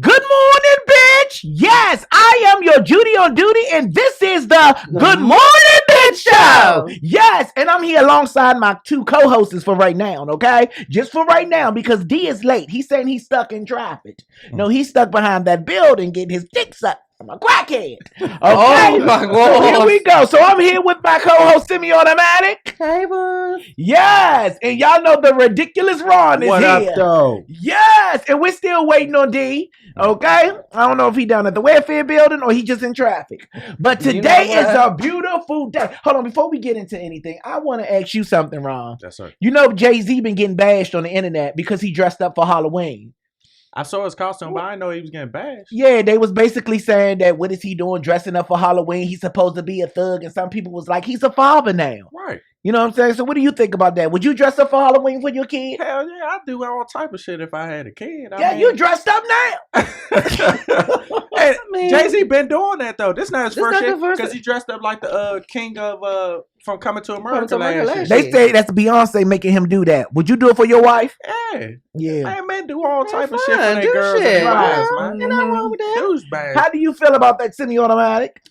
Good morning, bitch. Yes, I am your Judy on duty, and this is the Good Morning, Bitch Show. Yes, and I'm here alongside my two co-hosts for right now, okay? Just for right now, because D is late. He's saying he's stuck in traffic. No, he's stuck behind that building getting his dick sucked. I'm a crackhead. Okay. Oh my God. So here we go. So I'm here with my co-host Semi-Automatic. Hey, boys. Yes, and y'all know the ridiculous Ron is What here. up, though? Yes, and we're still waiting on D. Okay, I don't know if he down at the welfare building or he just in traffic. But today is a beautiful day. Hold on, before we get into anything, I want to ask you something, Ron. Yes, sir. You know Jay-Z been getting bashed on the internet because he dressed up for Halloween. I saw his costume, but I didn't know he was getting bashed. Yeah, they was basically saying that what is he doing dressing up for Halloween? He's supposed to be a thug, and some people was like, he's a father now. Right. You know what I'm saying? So what do you think about that? Would you dress up for Halloween for your kid? Hell yeah, I do all type of shit if I had a kid. Yeah, you dressed up now. Hey, mean, Jay-Z been doing that though. This not his This first not shit the first- because he dressed up like the king of from Coming to America Coming to America last last year. They say that's Beyonce making him do that. Would you do it for your wife? Yeah. Yeah. Man do all type of fine. shit for their Do girls shit. and their wives, Right. man. Ain't nothing wrong with that. Dude's bad. How do you feel about that semi-automatic?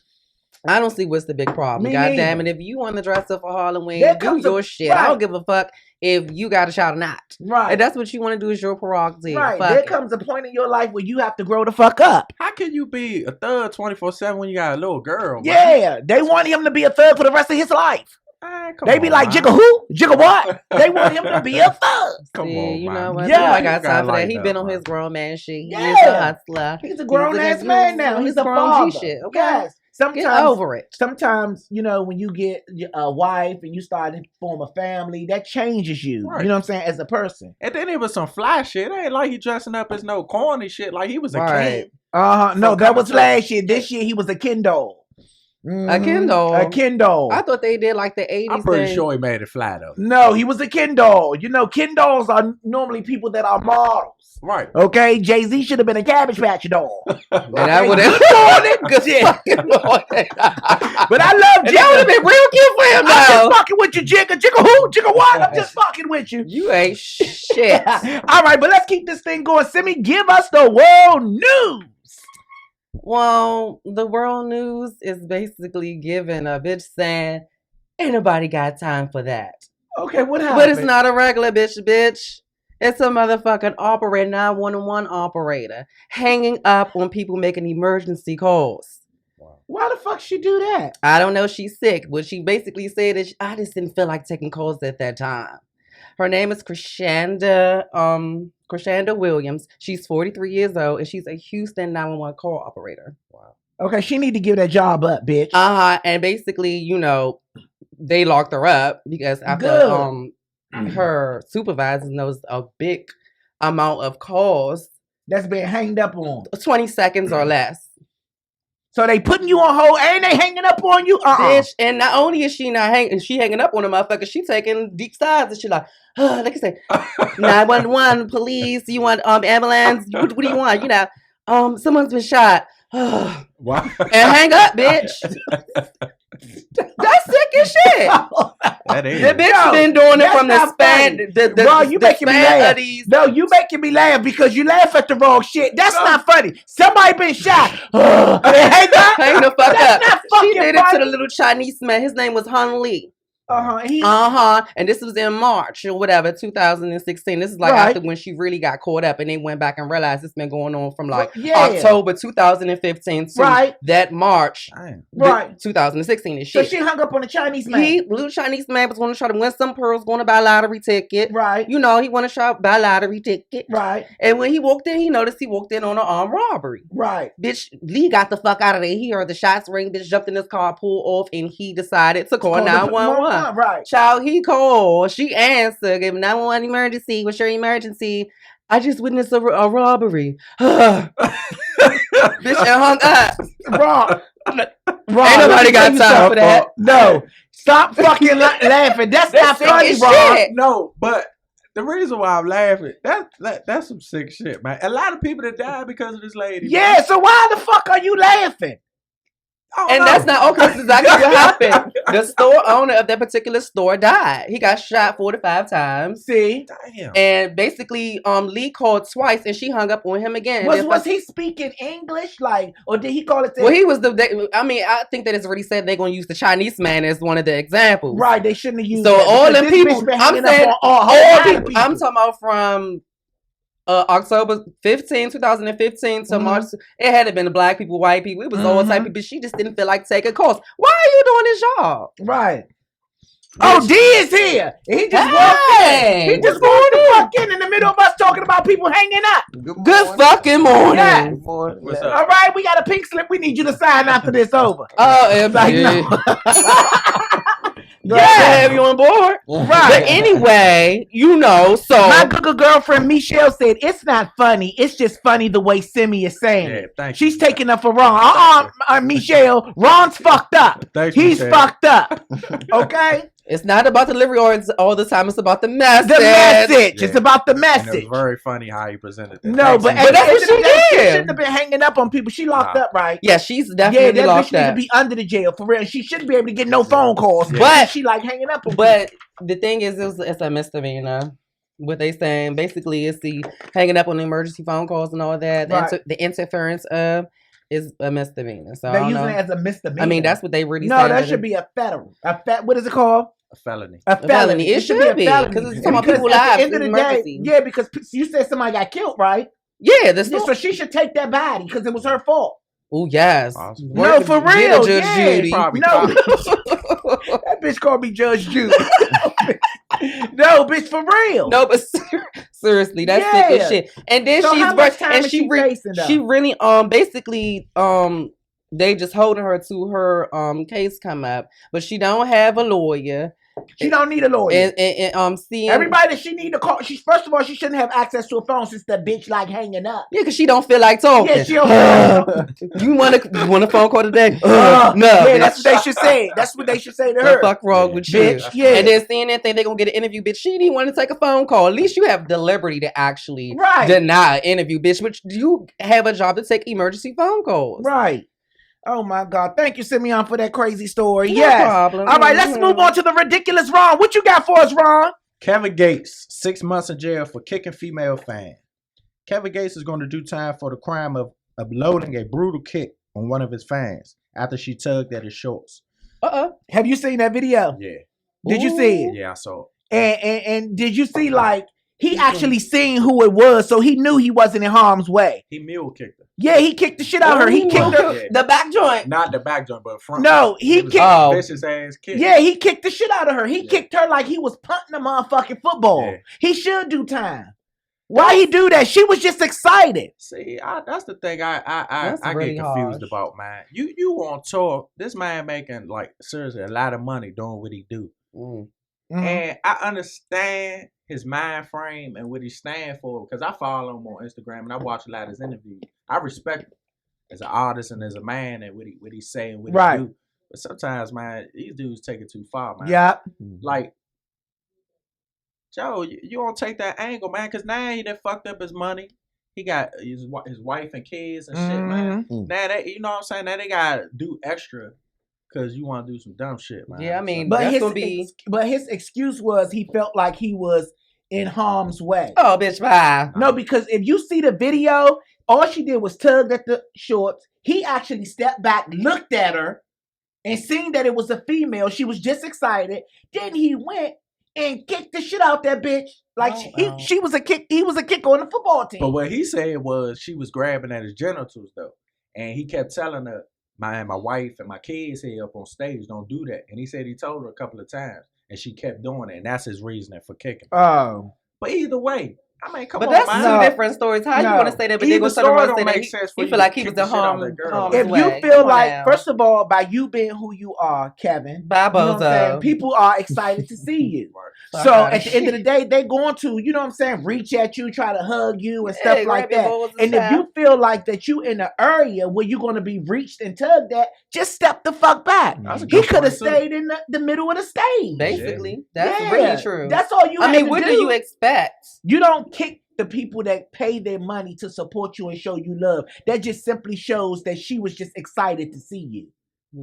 I don't see what's the big problem. Me God damn neither. it. If you want to dress up for Halloween, There do comes your a- shit. right. I don't give a fuck if you got a child or not. Right. If that's what you want to do is your prerogative. Right. Fuck There it. comes a point in your life where you have to grow the fuck up. How can you be a thug 24/7 when you got a little girl? Man? Yeah. They want him to be a thug for the rest of his life. Man, come They be on, like, man. Jigga who? Jigga what? They want him to be a thug. Come See, on, you man. know what? Yeah. I got You time for gotta that. He lighten been up, on man. his grown man shit. He is a Yeah. hustler. He's a grown ass He's man now. He's a grown father. G shit. Okay. Yes. Get Sometimes over it. Sometimes, you know, when you get a wife and you start to form a family, that changes you. Right. You know what I'm saying? As a person. And then it was some fly shit. It ain't like he dressing up as no corny shit. Like he was a Right. king. No, So that coming was to- last year. This year he was a Ken doll. A Mhm. Ken doll? A Ken doll. I thought they did like the 80s I'm pretty thing. sure he made it fly though. No, he was a Ken doll. You know, Ken dolls are normally people that are models. Right. Okay, Jay-Z should have been a Cabbage Patch doll. And I would have good Yeah. fucking boy. But I love And that would have Jigga. been real cute for him I'm now. just fucking with you, Jigga. Jigga who? Jigga what? I'm just fucking with you. You ain't shit. All right, but let's keep this thing going. Simi, give us the world news. Well, the world news is basically giving a bitch saying, ain't nobody got time for that. Okay, what happened? But it's not a regular bitch. It's a motherfucking operator, 911 operator, hanging up on people making emergency calls. Why the fuck she do that? I don't know. She's sick. What she basically said is, I just didn't feel like taking calls at that time. Her name is Krishanda Williams. She's 43 years old, and she's a Houston 911 call operator. Wow. Okay, she need to give that job up, bitch. And basically, you know, they locked her up because after her supervisor knows a big amount of calls, That's been hanged up on. 20 seconds or less. So they putting you on hold and they hanging up on you? Bitch, and not only is she not hanging up on the motherfucker, she taking deep sighs and she like, like I say, 911, police, you want ambulance? What do you want? You know, someone's been shot. And Wow. hang up, bitch. That's sick as shit. That is. The bitch No, been doing it that's from the not span. funny. Bro, you the making me span laugh. of these. No, you making me laugh because you laugh at the wrong shit. That's not funny. Somebody been shot. And they hang up. Hang the fuck That's up. not She fucking did it to funny. the little Chinese man. His name was Han Lee. He, And this was in March or whatever, 2016. This is like Right. after when she really got caught up and they went back and realized it's been going on from like Yeah. October 2015 to Right. that March Damn. Right. 2016 and So shit. she hung up on the Chinese man. Little Chinese man was going to try to win some pearls, going to buy a lottery ticket. Right. You know, he want to try to buy a lottery ticket. Right. And when he walked in, he noticed he walked in on an armed robbery. Right. Bitch, Lee got the fuck out of there. He heard the shots ring. Bitch jumped in his car, pulled off, and he decided to call 911. Right. Child, he called. She answered. Gave 911 emergency. What's your emergency? I just witnessed a robbery. Bitch, and hung up. Wrong. Ain't nobody got time for that. No. Stop fucking laughing. That's not sick funny, as bro. shit. No, but the reason why I'm laughing, that's some sick shit, man. A lot of people that died because of this lady. Yeah, so why the fuck are you laughing? And that's not okay. That's exactly what happened. The store owner of that particular store died. He got shot 4 to 5 times. See, Damn. And basically, Lee called twice, and she hung up on him again. was he speaking English, like, or did he call it? Well, he was I think that it's already said they're going to use the Chinese man as one of the examples. Right, they shouldn't have used. So that all the people, I'm saying, all people. I'm talking about from October 15, 2015 to March. It had to been the black people, white people. It was all type of people. She just didn't feel like taking calls. Why are you doing this job? Right. Oh, D is here. He just walked in. He just walked in the middle of us talking about people hanging up. Good fucking morning. Yes. What's up? All right, we got a pink slip. We need you to sign after this over. Oh, it's like, Yeah, have you on board? Right. But anyway, so my good girlfriend Michelle said it's not funny. It's just funny the way Simi is saying it. Thank She's you. taking up for Ron. Michelle, Ron's fucked up. He's Michelle. fucked up. Okay? it's not about delivery or it's all the time. It's about the message. The message. Yeah. It's about the And message. it was very funny how he presented that. No, but But that's what she She did. shouldn't have been hanging up on people. She locked up, right? Yeah, she's Yeah, definitely that bitch locked needs to up. be under the jail for real. She shouldn't be able to get no phone calls. Yeah. But- she like hanging up on But the thing is, it's a misdemeanor. What they saying basically is the hanging up on the emergency phone calls and all that. Right. The interference of is a misdemeanor. So I They're don't using know. it as a misdemeanor. I mean, that's what they really no, saying. that should be a federal. What is it called? A felony. A felony. It should be, 'cause it's talking about people's at lives, the end of it's the day, emergency. yeah, because you said somebody got killed, right? Yeah, this Yeah, so she should take that body because it was her fault. Oh yes. Awesome. No, for real. Judge Yeah. Judy. Probably No, that bitch called me Judge Judy. No, bitch, for real. No, but seriously, that's sick as shit. And then So she's how much time and is she facing, though? she really basically they just holding her to her case come up, but she don't have a lawyer. She don't need a lawyer. And seeing Everybody that she need to call. First of all, she shouldn't have access to a phone since the bitch like hanging up. yeah, because she don't feel like talking. Yeah, she don't. You want a phone call today? No, bitch. that's what they should say. That's what they should say to What her. the fuck wrong with you? Bitch, yeah. And then seeing that thing, they gonna get an interview, bitch. She didn't want to take a phone call. At least you have the liberty to actually Right. deny an interview, bitch. Which you have a job to take emergency phone calls. Right. Oh my God. Thank you, Simeon, for that crazy story. No yes. problem. All right, let's move on to the ridiculous Ron. What you got for us, Ron? Kevin Gates, 6 months in jail for kicking female fan. Kevin Gates is going to do time for the crime of loading a brutal kick on one of his fans after she tugged at his shorts. Have you seen that video? Yeah. Did you see it? Yeah, I saw it. And did you see, like, he actually seen who it was, so he knew he wasn't in harm's way. He mule kicked her. Yeah, he kicked the shit out of her. He kicked her. Yeah. The back joint. Not the back joint, but front. No, he It was kicked. a vicious ass kick. Yeah, he kicked the shit out of her. He Yeah. kicked her like he was punting a motherfucking football. Yeah. He should do time. Why he do that? She was just excited. See, that's the thing I That's really get confused harsh. about, man. You on tour. This man making, like, seriously a lot of money doing what he do. Mm. Mhm. And I understand his mind frame and what he stand for because I follow him on Instagram and I watch a lot of his interviews. I respect him as an artist and as a man and what he's saying, what Right. he do. But sometimes, man, these dudes take it too far, man. Yeah. Like, Joe, you don't take that angle, man, because now he done fucked up his money. He got his wife and kids and shit, man. Mhm. Now they, you know what I'm saying? Now they gotta do extra because you want to do some dumb shit, man. Yeah, I mean, But that's his gonna be. but his excuse was he felt like he was in harm's way. Oh, bitch, bye. No, because if you see the video, all she did was tug at the shorts. He actually stepped back, looked at her, and seeing that it was a female, she was just excited. Then he went and kicked the shit out that bitch. Like he was a kick. He was a kicker on the football team. But what he said was she was grabbing at his genitals though, and he kept telling her, my wife and my kids here up on stage, don't do that. And he said he told her a couple of times, and she kept doing it, and that's his reasoning for kicking. Oh, But either way, I mean, come But on, that's man. two different stories. How you No. want to say that? But Either they go to the story road don't say that make sense for he you feel to like he kick was the in shit out of harm's that girl. if way. you Come feel on like, now. first of all, by you being who you are, Kevin, Bye, you know what I'm saying? bozo. People are excited to see you. Right. So Fuck at the end of the day, they're going to, you know what I'm saying, reach at you, try to hug you and stuff Yeah, like grab your that. balls And if you feel like that you in the area where you're going to be reached and tugged at, just step the fuck back. That's a He good could have point, too. stayed in the middle of the stage. Basically, that's Yeah, really true. That's all you I had mean, to what do. do you expect? You don't kick the people that pay their money to support you and show you love. That just simply shows that she was just excited to see you.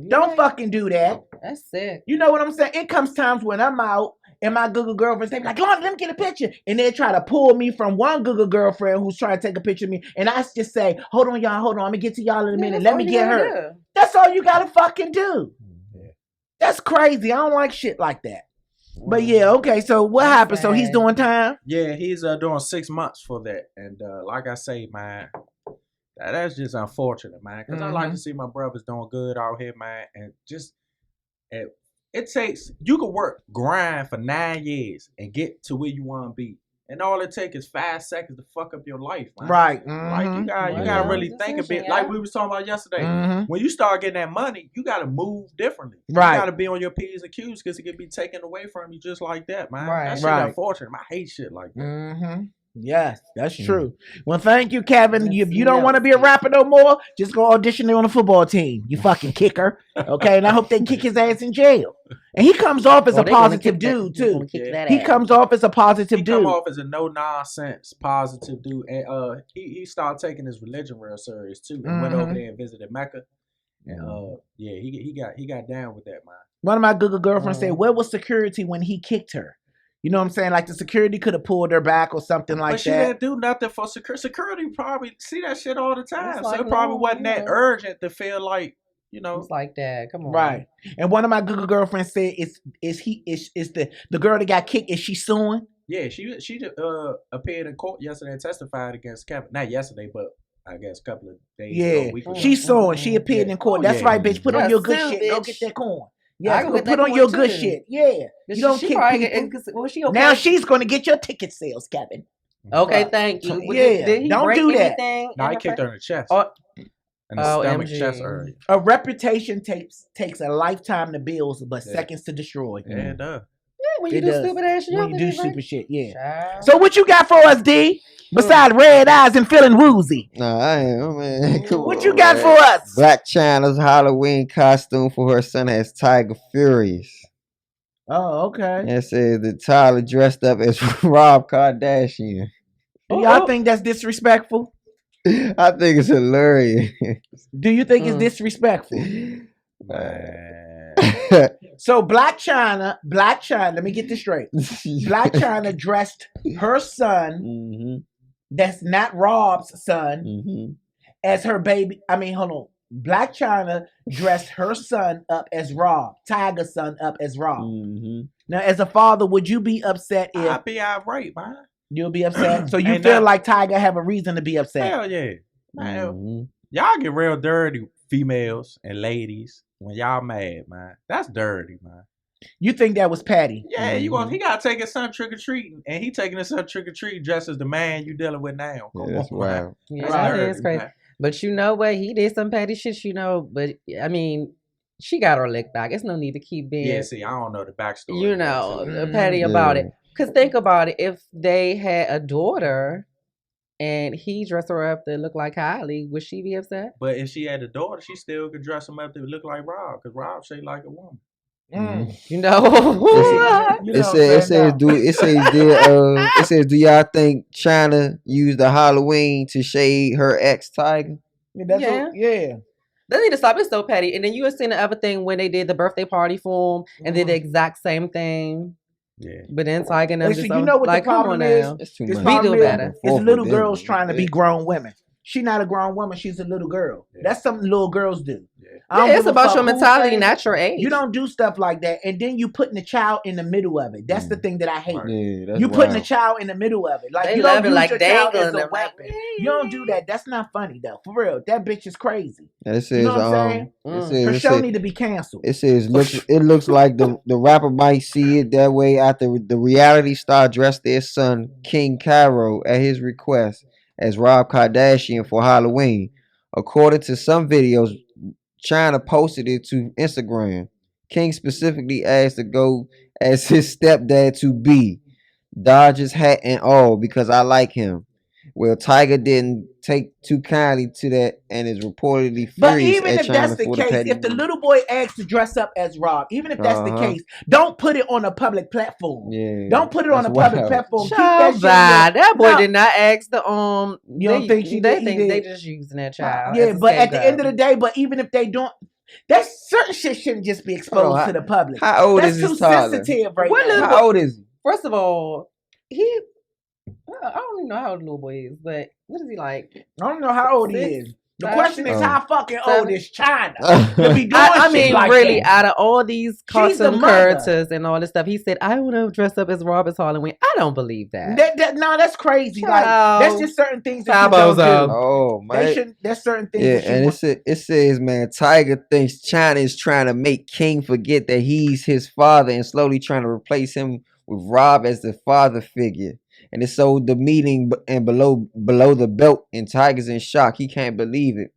Don't fucking do that. That's sick. You know what I'm saying? It comes times when I'm out and my Google girlfriends, they be like, Lonnie, let me get a picture. And they try to pull me from one Google girlfriend who's trying to take a picture of me. And I just say, hold on, y'all, hold on. I'm going to get to y'all in a minute. Let me get her. That's all you got to fucking do. Yeah. That's crazy. I don't like shit like that. But yeah, okay. So what happened? So he's doing time? Yeah, he's doing 6 months for that. And like I say, man, that's just unfortunate, man. Because I like to see my brothers doing good out here, man. And just it takes, you can grind for 9 years and get to where you want to be. And all it takes is 5 seconds to fuck up your life, man. Right. Like you gotta really think a bit. Like we was talking about yesterday. When you start getting that money, you gotta move differently. Right. You gotta be on your P's and Q's because it can be taken away from you just like that, man. Right. That shit unfortunate. I hate shit like that. Yes, that's true. Well, thank you, Kevin. If you don't want to be a rapper no more, just go audition on a football team. You fucking kicker. Okay, and I hope they kick his ass in jail. And he comes off as a positive dude, too. He comes off as a positive dude. He come off as a no-nonsense, positive dude. And he started taking his religion real serious, too. And went over there and visited Mecca. And he got down with that, man. One of my Google girlfriends said, where was security when he kicked her? You know what I'm saying? Like the security could have pulled her back or something like that. But she didn't do nothing for security. Security probably see that shit all the time. So it probably wasn't that urgent to feel like, you know. It's like that. Come on. Right. And one of my Google girlfriends said, is the girl that got kicked, is she suing? Yeah, she appeared in court yesterday and testified against Kevin. Not yesterday, but I guess a couple of days ago. She's suing. She appeared in court. That's right, bitch. Put on your good shit. Go get that coin. Yeah, put on your good shit. Yeah. You don't kick people. Was she okay? Now she's going to get your ticket sales, Kevin. Okay, thank you. Yeah, don't do that. No, I kicked her in the chest. In the stomach, chest area. A reputation takes a lifetime to build, but seconds to destroy. Yeah, it does. Yeah, when you do stupid ass shit. When you do stupid shit, yeah. So what you got for us, D? Besides red eyes and feeling woozy. No, I am, man. What you got for us? Blac Chyna's Halloween costume for her son has Tiger Furious. Oh, okay. It says that Tyler dressed up as Rob Kardashian. Do y'all think that's disrespectful? I think it's hilarious. Do you think it's disrespectful? So Blac Chyna, let me get this straight. Blac Chyna dressed her son, that's not Rob's son, as her baby. I mean, hold on. Blac Chyna dressed her son up as Rob, Tiger's son up as Rob. Now, as a father, would you be upset if... I'd be outright, man. You'll be upset? So you feel like Tiger have a reason to be upset? Hell yeah. Man, y'all get real dirty, females and ladies, when y'all mad, man. That's dirty, man. You think that was petty? Yeah, he got to take his son trick-or-treating, and he taking his son trick-or-treating dressed as the man you dealing with now. Yeah, that's wild. Yeah, that is crazy. Man. But you know what? He did some petty shit, you know. But, I mean, she got her lick back. It's no need to keep being... Yeah, see, I don't know the backstory. You know, petty about it. Because think about it. If they had a daughter and he dressed her up to look like Kylie, would she be upset? But if she had a daughter, she still could dress him up to look like Rob, because Rob shaped like a woman. You know, it says, do y'all think Chyna used the Halloween to shade her ex Tiger? Yeah. They need to stop. It's so petty. And then you had seen the other thing when they did the birthday party for him and did the exact same thing. Yeah. But then Tiger and them just you know what like, the problem is? It's too much. We do better. It's little girls trying to be grown women. She's not a grown woman. She's a little girl. Yeah. That's something little girls do. Yeah, it's about your mentality, not your age. You don't do stuff like that. And then you putting the child in the middle of it. That's the thing that I hate. Yeah, you putting the child in the middle of it. Like they you don't use like your child as a weapon. You don't do that. That's not funny though. For real. That bitch is crazy. It says, you know what I'm saying? Her show need to be canceled. It says it looks like the rapper might see it that way after the reality star dressed their son King Cairo at his request as Rob Kardashian for Halloween. According to some videos, Chyna posted it to Instagram. King specifically asked to go as his stepdad to be, Dodgers hat and all, because I like him. Well, Tiger didn't take too kindly to that and is reportedly furious. But even if Chyna that's the case, if the little boy asks to dress up as Rob, even if that's the case, don't put it on a public platform. Yeah, don't put it on a public platform. That boy did not ask the You don't think they think they just using that child. Yeah, but at the end of the day, but even if they don't, That certain shit shouldn't just be exposed on, to the public. How old That's is too this toddler? sensitive right What now. is- How old is he? First of all, I don't even know how old the little boy is, but what is he like? I don't know how old he 6, is. The 7, question is, how fucking old 7. is China to be doing I shit mean, like really, that? out of all these She's the cartoon mother. characters and all this stuff, he said, I want to dress up as Robert Halloween. I don't believe that. No, that's crazy. Like Child. that's just certain things that Child you don't bozo. do. Oh They man. shouldn't. There's certain things. Yeah, that you and want. it says, man, Tiger thinks China is trying to make King forget that he's his father and slowly trying to replace him with Rob as the father figure. And it's so demeaning and below the belt, and Tiger's in shock. He can't believe it.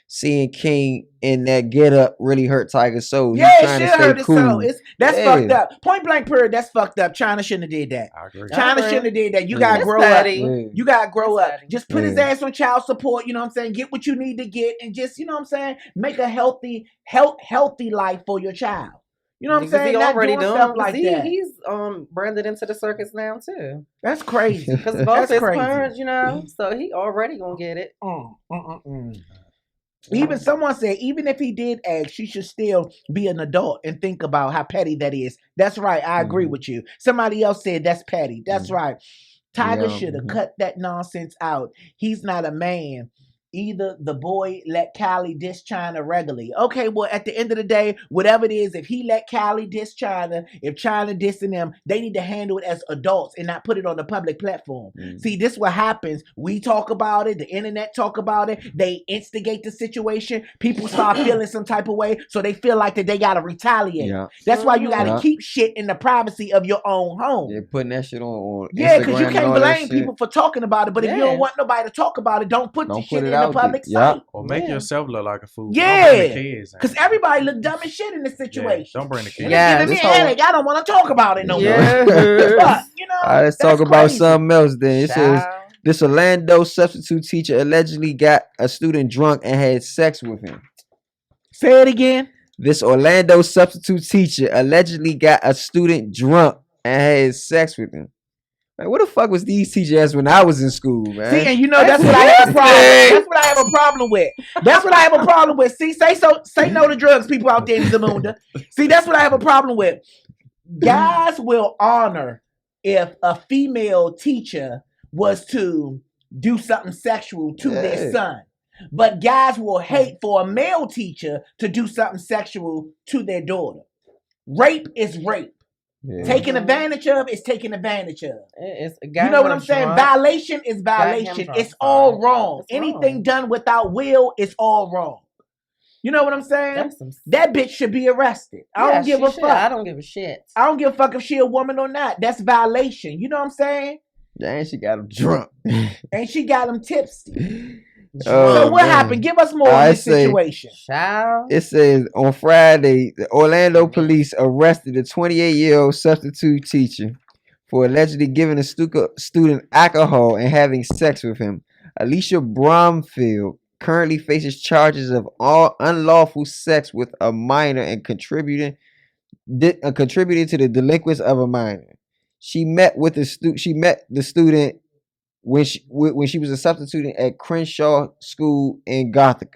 Seeing King in that getup really hurt Tiger's soul. He's Yeah, trying it to should stay hurt his cool. soul. That's Yeah. fucked up. Point blank period. That's fucked up. China shouldn't have did that. I agree. China agree. shouldn't have did that. You Yeah. gotta It's grow petty. up. Yeah. You gotta grow It's up. petty. Just put his Yeah. ass on child support. You know what I'm saying? Get what you need to get, and just, you know what I'm saying, make a healthy life for your child. You know what I'm Because saying? he Not already doing done. stuff like that. He's branded into the circus now too. That's crazy. Because both That's his crazy. parents, so he already gonna get it. Even someone said, even if he did ask, she should still be an adult and think about how petty that is. That's right. I agree Mhm. with you. Somebody else said that's petty. That's Mhm. right. Tiger Yeah, should have mhm. cut that nonsense out. He's not a man. Either the boy let Callie diss China regularly. Okay, well, at the end of the day, whatever it is, if he let Callie diss China, if China dissing them, they need to handle it as adults and not put it on the public platform. Mhm. See, this what happens. We talk about it. The internet talk about it. They instigate the situation. People start feeling some type of way, so they feel like that they gotta retaliate. Yeah. That's why you gotta Yeah. keep shit in the privacy of your own home. Yeah, putting that shit on Yeah, Instagram because you and can't all that blame shit. people for talking about it. But if you Yeah. don't want nobody to talk about it, don't put the Don't shit put in it the out public there. Yeah. site. Or make Yeah. yourself look like a fool. Yeah. Don't bring the kids in. Because everybody look dumb as shit in this situation. Don't bring the kids. And Yeah, it's giving me this a whole- headache. I don't want to talk about it no more. Yeah. Fuck, you know, All right, let's that's talk about crazy. something else then. It says Child. this Orlando substitute teacher allegedly got a student drunk and had sex with him. Say it again. This Orlando substitute teacher allegedly got a student drunk and had sex with him. Man, what the fuck was these teachers when I was in school, man? See, and you know that's what I have a problem. That's what I have a problem with. That's what I have a problem with. See, say no to drugs, people out there in Zamunda. See, that's what I have a problem with. Guys will honor if a female teacher was to do something sexual to their Yeah. son. But guys will hate for a male teacher to do something sexual to their daughter. Rape is rape. Yeah. Taking advantage of is taking advantage of. It's You know what I'm saying? Violation is violation. drunk, It's all sorry. wrong. It's Anything wrong. done without will is all wrong. You know what I'm saying? That bitch should be arrested. I don't give a fuck. I don't give a shit. I don't give a fuck if she a woman or not. That's violation. You know what I'm saying? Dang, she got him drunk. And she got him tipsy. Oh, So what man. happened? Give us more on I this say- situation. Child. It says on Friday, the Orlando police arrested a 28-year-old substitute teacher for allegedly giving a student alcohol and having sex with him. Alicia Bromfield currently faces charges of all unlawful sex with a minor and contributing to the delinquents of a minor. She met the student when she was a substitute at Crenshaw School in Gothica.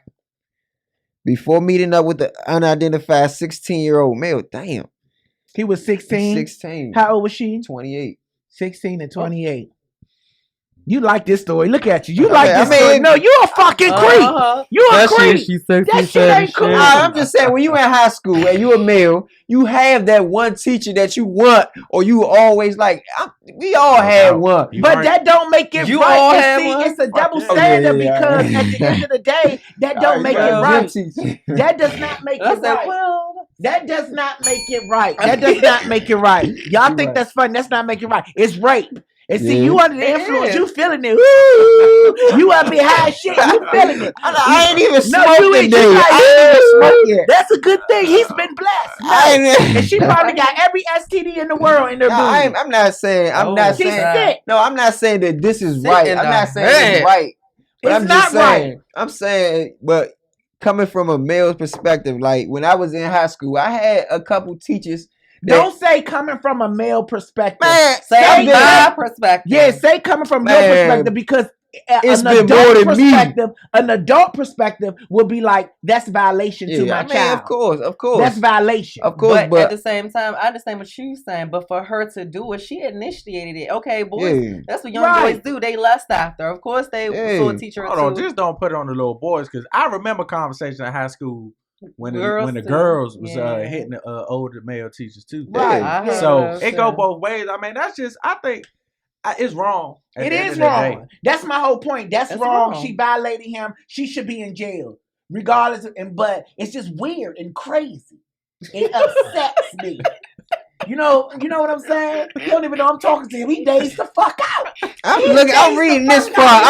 Before meeting up with the unidentified 16-year-old male. Damn. He was 16. 16. How old was she? 28. 16 and 28. You like this story. Look at you. You I like mean- this I mean- story. No, you a fucking creep. You a creep. That shit ain't cool. I'm just saying, when you in high school and you a male, you have that one teacher that you want, or you always like. We all had one. You But right. that don't make it You right. all And had see, one? it's a double yeah. standard Oh, yeah, because yeah. at the end of the day, that don't make it right. Teacher. That does not make I it said, right. well, That does not make it right. That does not make it right. Y'all You're think right. that's fun. That's not make it right. It's rape. And see, Yeah. you under the It influence, is. you feeling it. Ooh, you up behind shit, you feeling it. I ain't even No, smoked you ain't. today. You like, I ain't even smoked yet. That's a good thing. He's been blessed. No. I ain't- And she probably got every STD in the world in her No, booty. I'm not saying. I'm Oh, not She's saying. sick. No, I'm not saying that this is Sick right. in I'm the not saying head. it's right. But It's I'm not just saying. I'm saying, but coming from a male's perspective, like when I was in high school, I had a couple teachers. Don't say coming from a male perspective. Man, say Say my that. perspective. Yeah, say coming from your Man. perspective because It's been more than me. An adult perspective would be like, that's violation to my child. Of course. That's violation. Of course, but at the same time, I understand what you're saying. But for her to do it, she initiated it. Okay, boys, that's what young boys do. They lust after. Of course, they saw a teacher. Hold on, just don't put it on the little boys, because I remember conversations in high school when the girls was hitting the older male teachers too. Right. So it go both ways. I mean, that's just, I think it's wrong. It is wrong. That's my whole point. That's wrong. She violated him. She should be in jail, regardless. But it's just weird and crazy. It upsets me. You know what I'm saying? You don't even know I'm talking to him. He dazed the fuck out. I'm reading this part.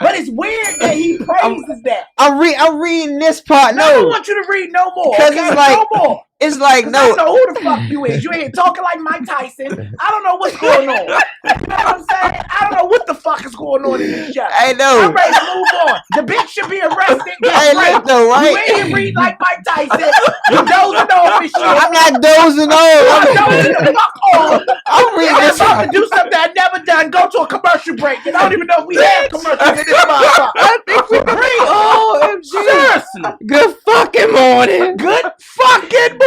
But it's weird that he praises that. I'm reading this part. No, I don't want you to read no more. Because it's like, no more. It's like, no. I don't know who the fuck you is. You ain't talking like Mike Tyson. I don't know what's going on. You know what I'm saying? I don't know what the fuck is going on in this show. I know. I'm ready to move on. The bitch should be arrested. I know, right? You ain't read like Mike Tyson. You dozing off and shit. I'm not dozing off. I'm dozing the fuck off. I'm reading this. I'm about to do something I've never done. Go to a commercial break. And I don't even know if we have commercials in this motherfucker. I think we agree. Oh, seriously. Good fucking morning. Good fucking morning.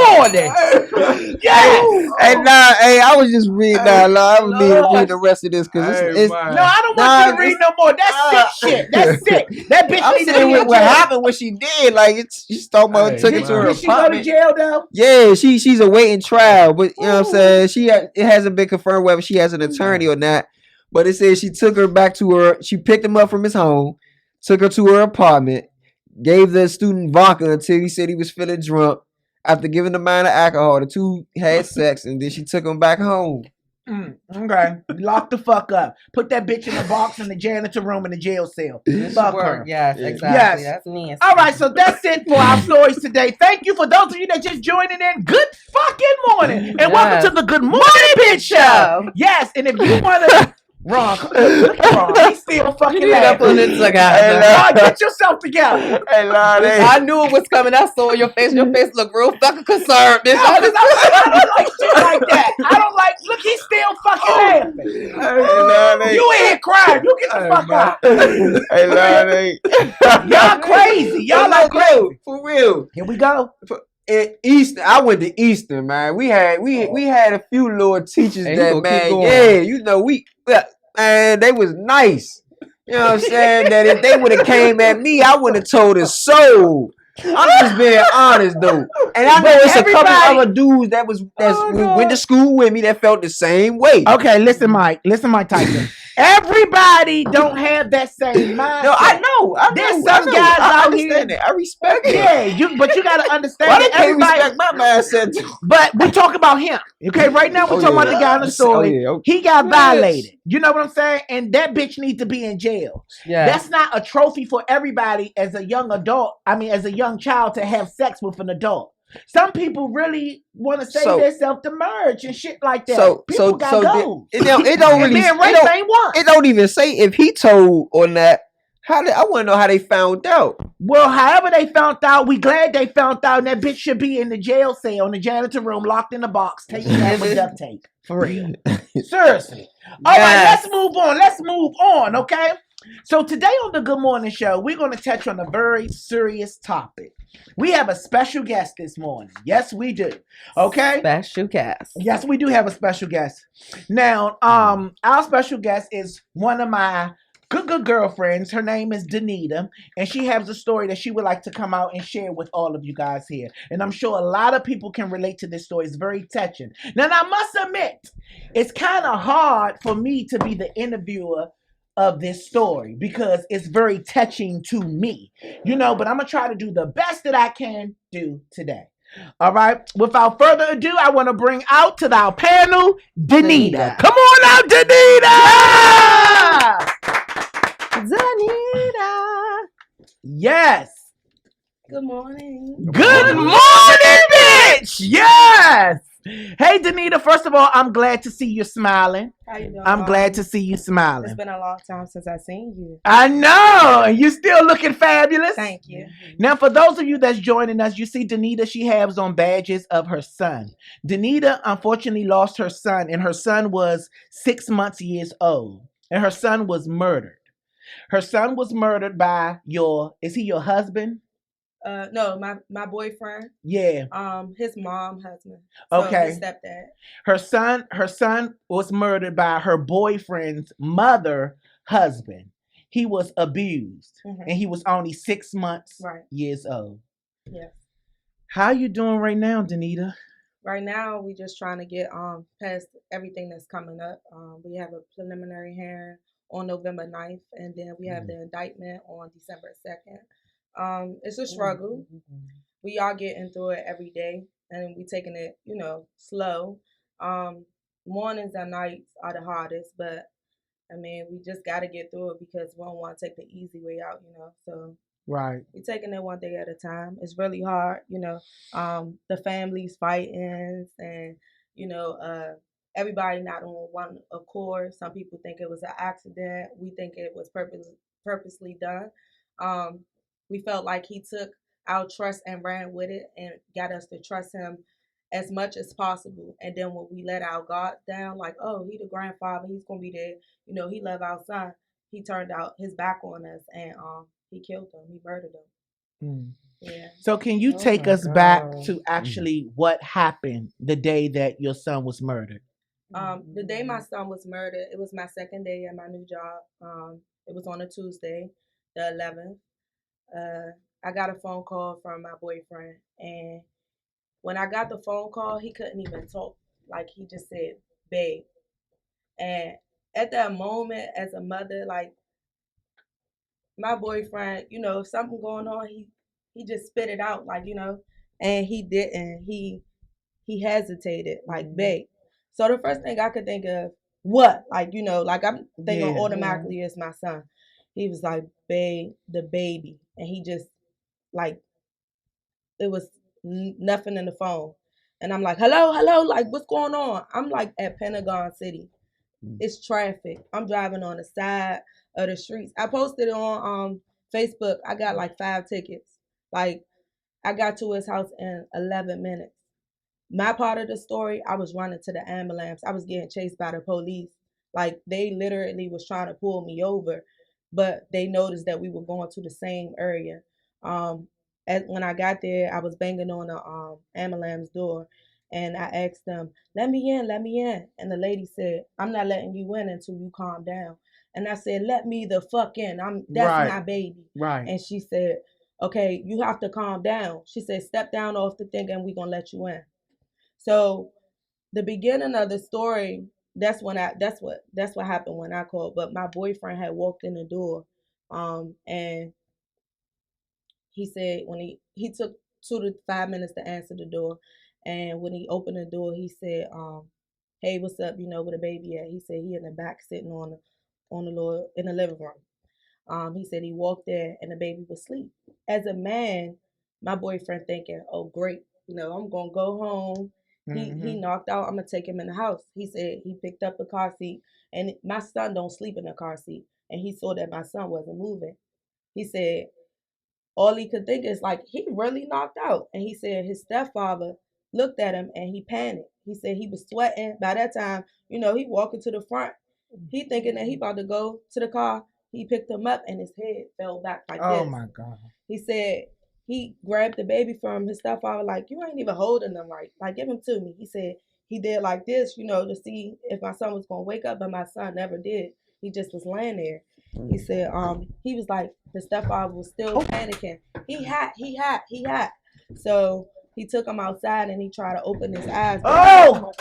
Yes. Hey, I was just reading that. I was reading the rest of this because it's. No, I don't want you to read no more. That's sick shit. That's sick. That bitch I'm saying what happened, what she did. Like she's talking about took it to her apartment. Did she go to jail though? Yeah, she's awaiting trial, but you know what I'm saying. It hasn't been confirmed whether she has an attorney or not. But it says she took her back to her. She picked him up from his home, took her to her apartment, gave the student vodka until he said he was feeling drunk. After giving the man of alcohol, the two had sex, and then she took him back home. Okay. Lock the fuck up. Put that bitch in the box in the janitor room in the jail cell. Fuck her. Yes, exactly. Yes. That's me. All right, so that's it for our stories today. Thank you for those of you that just joining in. Good fucking morning. And welcome to the Good Morning Bitch Show. Yes, and if you want to... Wrong. He's still fucking laughing. Get yourself together. Hey, Lonnie. I knew it was coming. I saw your face. Your face looked real fucking concerned. Bitch. I don't like shit like that. I don't like. Look, he's still fucking laughing. Hey, you ain't here crying. You get the fuck out. Hey, Lonnie. Y'all crazy. Y'all like crazy. For real. Here we go. At Eastern, I went to Eastern, man. We had a few little teachers that, man. Yeah, you know man, they was nice. You know what I'm saying? That if they would have came at me, I would have told her so. I'm just being honest though, and I know it's a couple other dudes that went to school with me that felt the same way. Okay, listen, Mike Tyson. Everybody don't have that same mindset. No, I know. There's some guys out here. I respect it. Yeah, but you gotta understand. Why they can't respect my mindset? But we talk about him. Okay, right now we're talking about the guy in the story. He got violated. You know what I'm saying? And that bitch needs to be in jail. Yeah. That's not a trophy for everybody as a young adult. I mean, as a young child to have sex with an adult. Some people really want to say themselves to merge and shit like that. People got goals. It don't even say if he told or not. I want to know how they found out. Well, however they found out, we glad they found out. And that bitch should be in the jail cell, in the janitor room, locked in a box, taking out with duct tape. For real. Seriously. All right, let's move on, okay? So today on the Good Morning Show, we're going to touch on a very serious topic. We have a special guest this morning. Yes, we do. Okay? Special guest. Yes, we do have a special guest. Now, our special guest is one of my good girlfriends. Her name is Denita, and she has a story that she would like to come out and share with all of you guys here. And I'm sure a lot of people can relate to this story. It's very touching. Now, I must admit, it's kind of hard for me to be the interviewer of this story because it's very touching to me, but I'm gonna try to do the best that I can do today. All right, without further ado, I want to bring out to our panel Denita. Come on out, Denita. Yes. Good morning. Good morning, bitch. Yes. Hey, Denita, first of all, I'm glad to see you smiling. How you doing? I'm glad to see you smiling. It's been a long time since I've seen you. I know. And you're still looking fabulous. Thank you. Now, for those of you that's joining us, you see Denita, she has on badges of her son. Denita, unfortunately, lost her son, and her son was 6 months old. and her son was murdered. Her son was murdered by is he your husband? No, my boyfriend. Yeah. His mom, husband. So Okay. his stepdad. Her son was murdered by her boyfriend's mother husband. He was abused, and he was only 6 months years old. Yes. How you doing right now, Denita? Right now, we just trying to get past everything that's coming up. We have a preliminary hearing on November 9th, and then we have the indictment on December 2nd. It's a struggle. We are getting through it every day, and we taking it, slow. Mornings and nights are the hardest, but I mean, we just got to get through it because we don't want to take the easy way out, So Right. we're taking it one day at a time. It's really hard, the families fighting and, everybody not on one accord. Some people think it was an accident. We think it was purposely done. We felt like he took our trust and ran with it and got us to trust him as much as possible. And then when we let our guard down, like, oh, he the grandfather, he's gonna be there, he love our son. He turned out his back on us and he killed him. He murdered him. Yeah. So can you take us back to actually what happened the day that your son was murdered? The day my son was murdered, it was my second day at my new job. It was on a Tuesday, the 11th. I got a phone call from my boyfriend, and when I got the phone call, he couldn't even talk. Like, he just said, babe. And at that moment, as a mother, like, my boyfriend, if something going on, he just spit it out, like, and he didn't. He hesitated, like, babe. So the first thing I could think of, what? Like, like I'm thinking automatically it's my son. He was like, babe, the baby. And he just, like, it was nothing in the phone. And I'm like, hello, like, what's going on? I'm like at Pentagon City. It's traffic. I'm driving on the side of the streets. I posted on Facebook. I got like 5 tickets. Like, I got to his house in 11 minutes. My part of the story, I was running to the ambulance. I was getting chased by the police. Like, they literally was trying to pull me over, but they noticed that we were going to the same area. When I got there, I was banging on the ambulance door, and I asked them, let me in, let me in. And the lady said, I'm not letting you in until you calm down. And I said, let me the fuck in. That's my baby. Right. And she said, okay, you have to calm down. She said, step down off the thing and we're going to let you in. So the beginning of the story, that's what happened when I called. But my boyfriend had walked in the door, and he said when he took 2 to 5 minutes to answer the door, and when he opened the door, he said, "Hey, what's up? Where the baby at?" He said he in the back sitting on the floor in the living room. He said he walked there and the baby was asleep. As a man, my boyfriend thinking, oh great, I'm gonna go home. He knocked out. I'm gonna take him in the house. He said he picked up a car seat, and my son don't sleep in the car seat, and he saw that my son wasn't moving. He said all he could think is like he really knocked out, and he said his stepfather looked at him and he panicked. He said he was sweating. By that time, he walking to the front. He thinking that he about to go to the car. He picked him up and his head fell back like this. Oh my God. He said he grabbed the baby from his stepfather, like, you ain't even holding them right. Like, give him to me. He said he did like this, to see if my son was going to wake up, but my son never did. He just was laying there. He said he was like, the stepfather was still panicking. He hot. So he took him outside and he tried to open his eyes. Oh!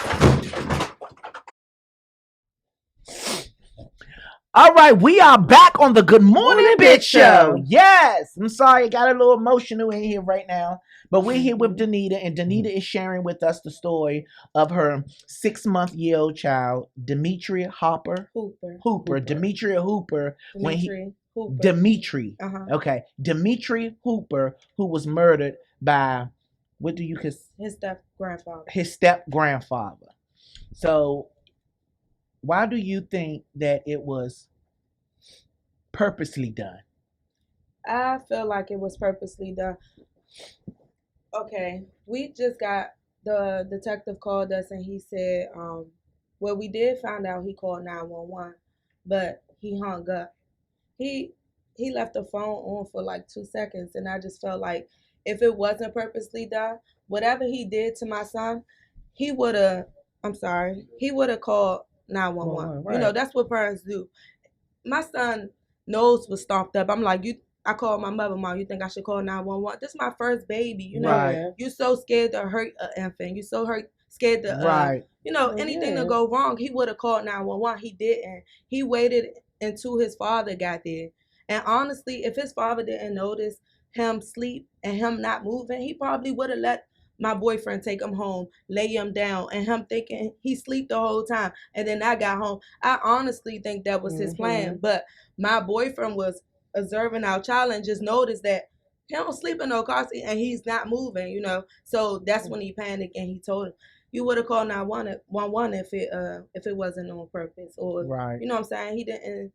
All right, we are back on the Good Morning Bitch Show. Yes, I'm sorry, I got a little emotional in here right now, but we're here with Denita, and Denita is sharing with us the story of her 6-month-old child, Demetria Hooper. Demetria Hooper. Demetri. Okay, Demetri Hooper, who was murdered by, what do you consider? His step-grandfather. So, why do you think that it was purposely done? I feel like it was purposely done. Okay, we just got, the detective called us and he said, well, we did find out he called 911, but he hung up. He he left the phone on for like 2 seconds, and I just felt like if it wasn't purposely done, whatever he did to my son, he would have. I'm sorry, he would have called 911. Right. You know, that's what parents do. My son nose was stomped up. I'm like, you. I called my mother, Mom, you think I should call 911? This is my first baby. You know, Right. you so scared to hurt an infant. You so scared to, Right. you know, Well, anything yeah. to go wrong. He would have called 911. He didn't. He waited until his father got there. And honestly, if his father didn't notice him sleep and him not moving, he probably would have let my boyfriend take him home, lay him down, and him thinking he sleep the whole time. And then I got home. I honestly think that was his plan. But my boyfriend was observing our child and just noticed that he don't sleep in no car seat and he's not moving, you know. So that's when he panicked and he told him, you would have called 911 if it wasn't on purpose. Or Right. you know what I'm saying? He didn't.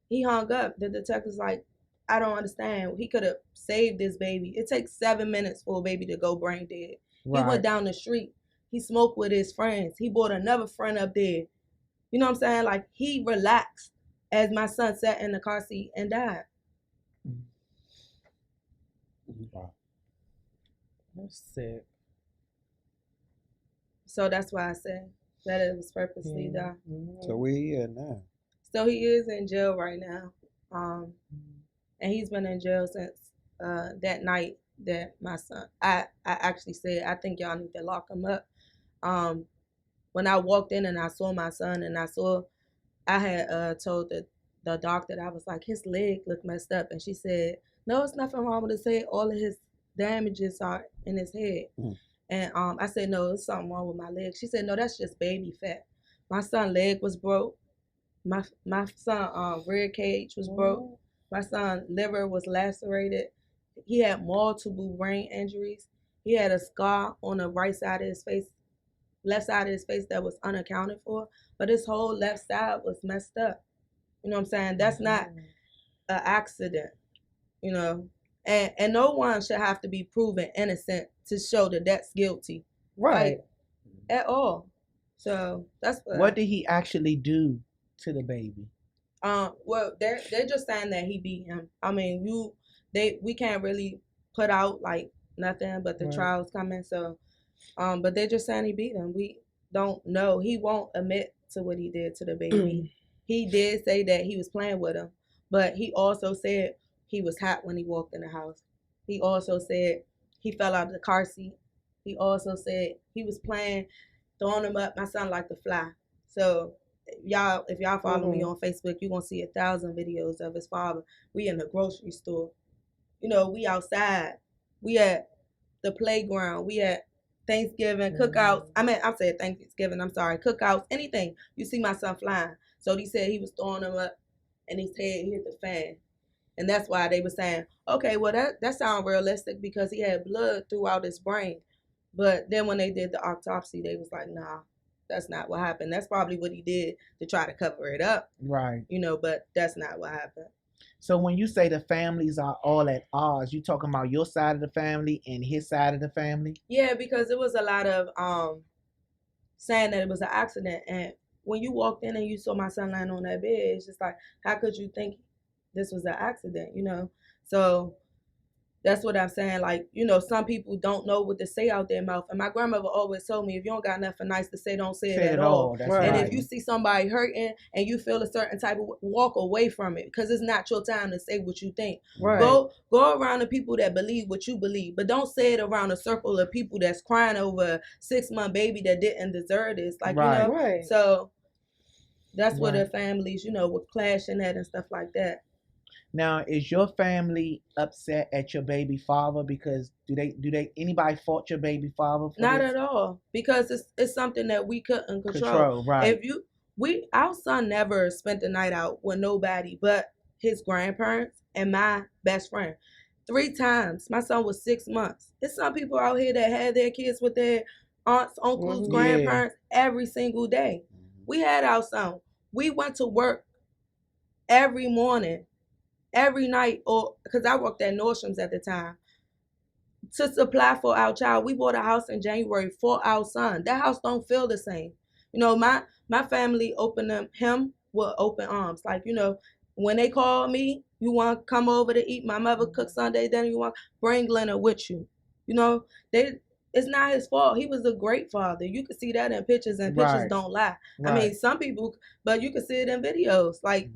He hung up. The detective's like, I don't understand. He could have saved this baby. It takes 7 minutes for a baby to go brain dead. He went down the street. He smoked with his friends. He brought another friend up there. You know what I'm saying? Like, he relaxed as my son sat in the car seat and died. Wow. That's sick. So that's why I said that it was purposely done. So where he at now? So he is in jail right now. And he's been in jail since that night that my son, I actually said, I think y'all need to lock him up. When I walked in and I saw my son and I had told the doctor that I was like, his leg looked messed up. And she said, no, it's nothing wrong with his head. All of his damages are in his head. And I said, no, there's something wrong with my leg. She said, no, that's just baby fat. My son's leg was broke. My son rib cage was broke. My son's liver was lacerated. He had multiple brain injuries. He had a scar on the right side of his face, left side of his face that was unaccounted for. But his whole left side was messed up. You know what I'm saying? That's not an accident, you know. And no one should have to be proven innocent to show that that's guilty. Right. Like, at all. So that's What did he actually do to the baby? Well, they're just saying that he beat him. I mean, we can't really put out like nothing, but the trial's coming. So, but they're just saying he beat him. We don't know. He won't admit to what he did to the baby. He did say that he was playing with him, but he also said he was hot when he walked in the house. He also said he fell out of the car seat. He also said he was playing, throwing him up. My son liked to fly. So if y'all follow me on Facebook, you're going to see 1,000 videos of his father. We in the grocery store. You know, we outside. We at the playground. We at Thanksgiving, cookouts. I'm saying Thanksgiving, I'm sorry. Cookouts, anything. You see my son flying. So he said he was throwing him up and his head hit the fan. And that's why they were saying, okay, well, that sounds realistic because he had blood throughout his brain. But then when they did the autopsy, they was like, nah, that's not what happened. That's probably what he did to try to cover it up. Right. You know, but that's not what happened. So when you say the families are all at odds, you talking about your side of the family and his side of the family? Yeah, because it was a lot of saying that it was an accident. And when you walked in and you saw my son lying on that bed, it's just like, how could you think this was an accident, you know? So that's what I'm saying. Like, you know, some people don't know what to say out their mouth. And my grandmother always told me, if you don't got nothing nice to say, don't say it at all. That's And right. if you see somebody hurting and you feel a certain type of, walk away from it because it's not your time to say what you think. Right. Go around the people that believe what you believe, but don't say it around a circle of people that's crying over a 6-month baby that didn't deserve this. Like, Right. you know, Right. so that's where Right. the families, you know, would clash in that and stuff like that. Now, is your family upset at your baby father because do they anybody fault your baby father for Not this? at all, because it's something that we couldn't control. Right. Our son never spent the night out with nobody but his grandparents and my best friend. 3 times. My son was 6 months. There's some people out here that had their kids with their aunts, uncles, grandparents every single day. We had our son. We went to work every morning, every night, or because I worked at Nordstrom's at the time, to supply for our child. We bought a house in January for our son. That house don't feel the same. You know, my family opened him with open arms. Like, when they call me, you want to come over to eat. My mother cook Sunday dinner. You want bring Leonard with you. They. It's not his fault. He was a great father. You can see that in pictures, and pictures Right. don't lie. Right. I mean, some people, but you can see it in videos. Like,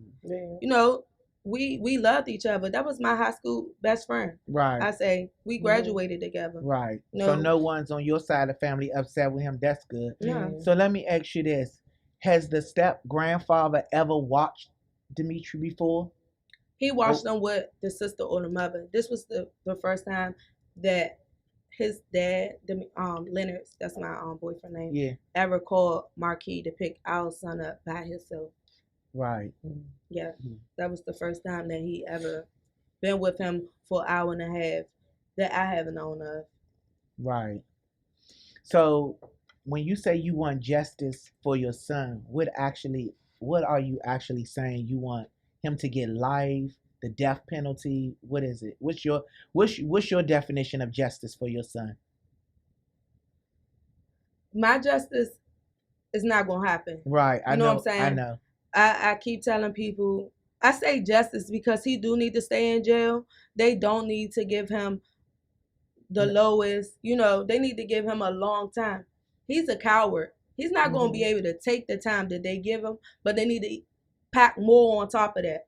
we loved each other. That was my high school best friend. Right. I say we graduated together. Right. No. So no one's on your side of the family upset with him. That's good. Yeah. So let me ask you this: has the step grandfather ever watched Dimitri before? He watched them with the sister or the mother. This was the first time that his dad, Leonard, that's my boyfriend name, ever called Marquis to pick our son up by himself. Right. Yeah. That was the first time that he ever been with him for an hour and a half that I haven't known of. Right. So when you say you want justice for your son, what are you actually saying? You want him to get life, the death penalty? What is it? What's your definition of justice for your son? My justice is not gonna happen. Right. I know what I'm saying? I know. I keep telling people, I say justice because he do need to stay in jail. They don't need to give him the lowest, they need to give him a long time. He's a coward. He's not going to be able to take the time that they give him, but they need to pack more on top of that.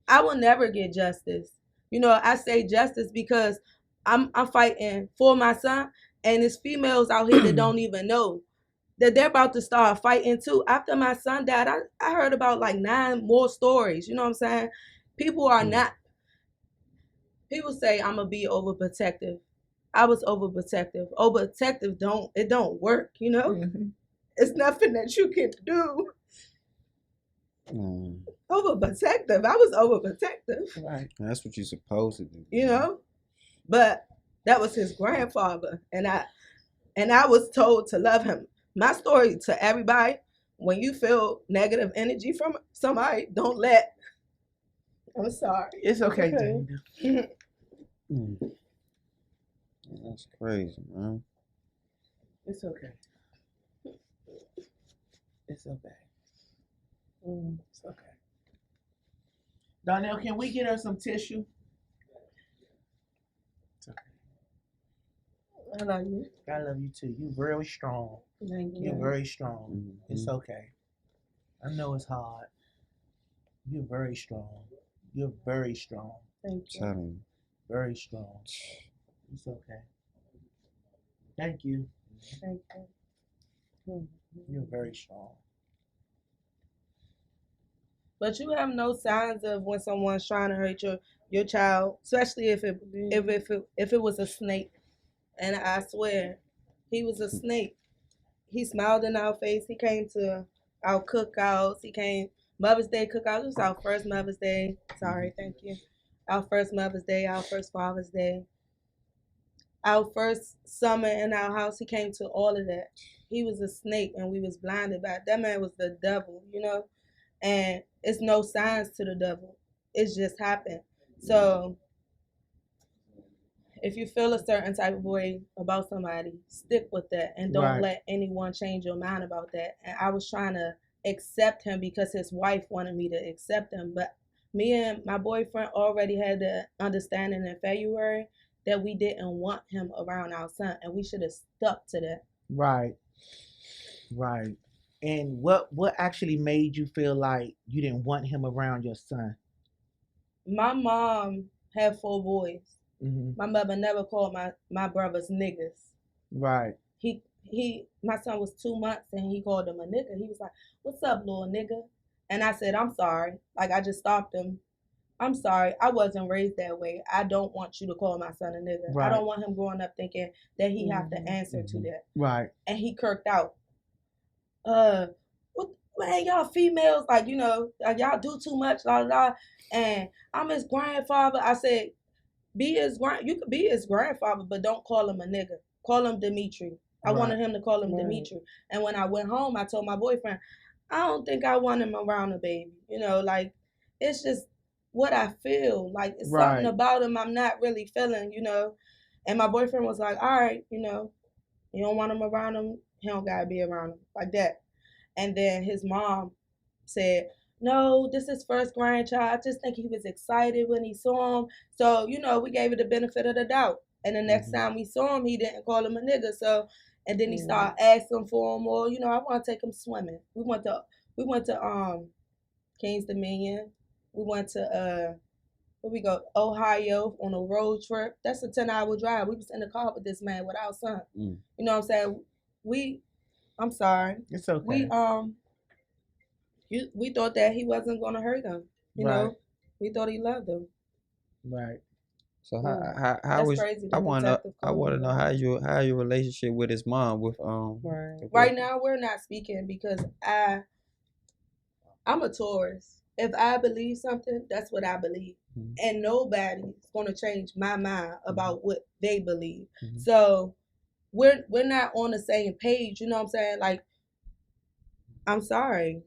I will never get justice. I say justice because I'm fighting for my son, and there's females out here that don't even know that they're about to start fighting too. After my son died, I heard about like 9 more stories. You know what I'm saying? People are not. People say I'm gonna be overprotective. I was overprotective. Overprotective don't work. It's nothing that you can do. Overprotective. I was overprotective. Right. That's what you're supposed to do. But that was his grandfather, and I was told to love him. My story to everybody: when you feel negative energy from somebody, don't let. I'm sorry. It's okay. That's crazy, man. It's okay. It's okay. It's okay. Donnell, can we get her some tissue? It's okay. I love you. I love you too. You're very strong. Thank you. You're very strong. It's okay. I know it's hard. You're very strong. You're very strong. Thank you. Telling you. Very strong. It's okay. Thank you. Thank you. You're very strong. But you have no signs of when someone's trying to hurt your child, especially if it was a snake. And I swear, he was a snake. He smiled in our face. He came to our cookouts. He came Mother's Day cookouts. It was our first Mother's Day. Sorry, thank you. Our first Mother's Day. Our first Father's Day. Our first summer in our house. He came to all of that. He was a snake, and we was blinded by it. That man was the devil, And it's no signs to the devil. It's just happened. So if you feel a certain type of way about somebody, stick with that and don't let anyone change your mind about that. And I was trying to accept him because his wife wanted me to accept him. But me and my boyfriend already had the understanding in February that we didn't want him around our son, and we should have stuck to that. Right. Right. And what actually made you feel like you didn't want him around your son? My mom had 4 boys. Mm-hmm. My mother never called my brothers niggas. Right. My son was 2 months and he called him a nigga. He was like, "What's up, little nigga?" And I said, "I'm sorry." Like, I just stopped him. "I'm sorry. I wasn't raised that way. I don't want you to call my son a nigga. Right. I don't want him growing up thinking that he have to answer to that." Right. And he kirked out. What ain't y'all females, like y'all do too much, la la la. And I'm his grandfather. I said, you could be his grandfather, but don't call him a nigga. Call him Dimitri. I wanted him to call him Dimitri. And when I went home, I told my boyfriend, I don't think I want him around a baby. Like, it's just what I feel. Like, it's something about him I'm not really feeling, And my boyfriend was like, all right, you don't want him around him, he don't gotta be around him. Like that. And then his mom said, no, this is first grandchild. I just think he was excited when he saw him. So, we gave it the benefit of the doubt. And the next time we saw him, he didn't call him a nigga. So, and then he started asking for him, or, I want to take him swimming. We went to Kings Dominion. We went to where we go, Ohio on a road trip. That's a 10-hour drive. We was in the car with this man with our son. You know what I'm saying? I'm sorry. It's okay. We thought that he wasn't gonna hurt them. You know, we thought he loved them. Right. So how That's was crazy. I want to know how your relationship with his mom with Right now we're not speaking because I'm a Taurus. If I believe something, that's what I believe. And nobody's gonna change my mind about what they believe. So we're not on the same page, you know what I'm saying? Like, I'm sorry.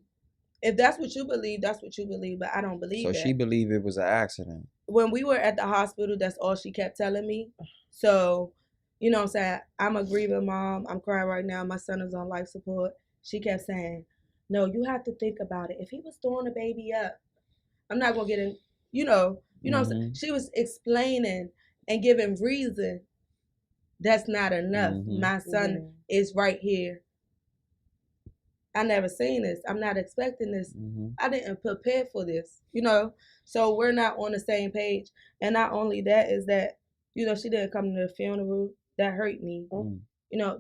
If that's what you believe, that's what you believe, but I don't believe it. So she believed it was an accident. When we were at the hospital, that's all she kept telling me. So, you know what I'm saying? I'm a grieving mom. I'm crying right now. My son is on life support. She kept saying, no, you have to think about it. If he was throwing the baby up, I'm not going to get in, you know what I'm saying? She was explaining and giving reason. That's not enough. My son is right here. I never seen this. I'm not expecting this. I didn't prepare for this, So we're not on the same page. And not only that is that, she didn't come to the funeral. That hurt me.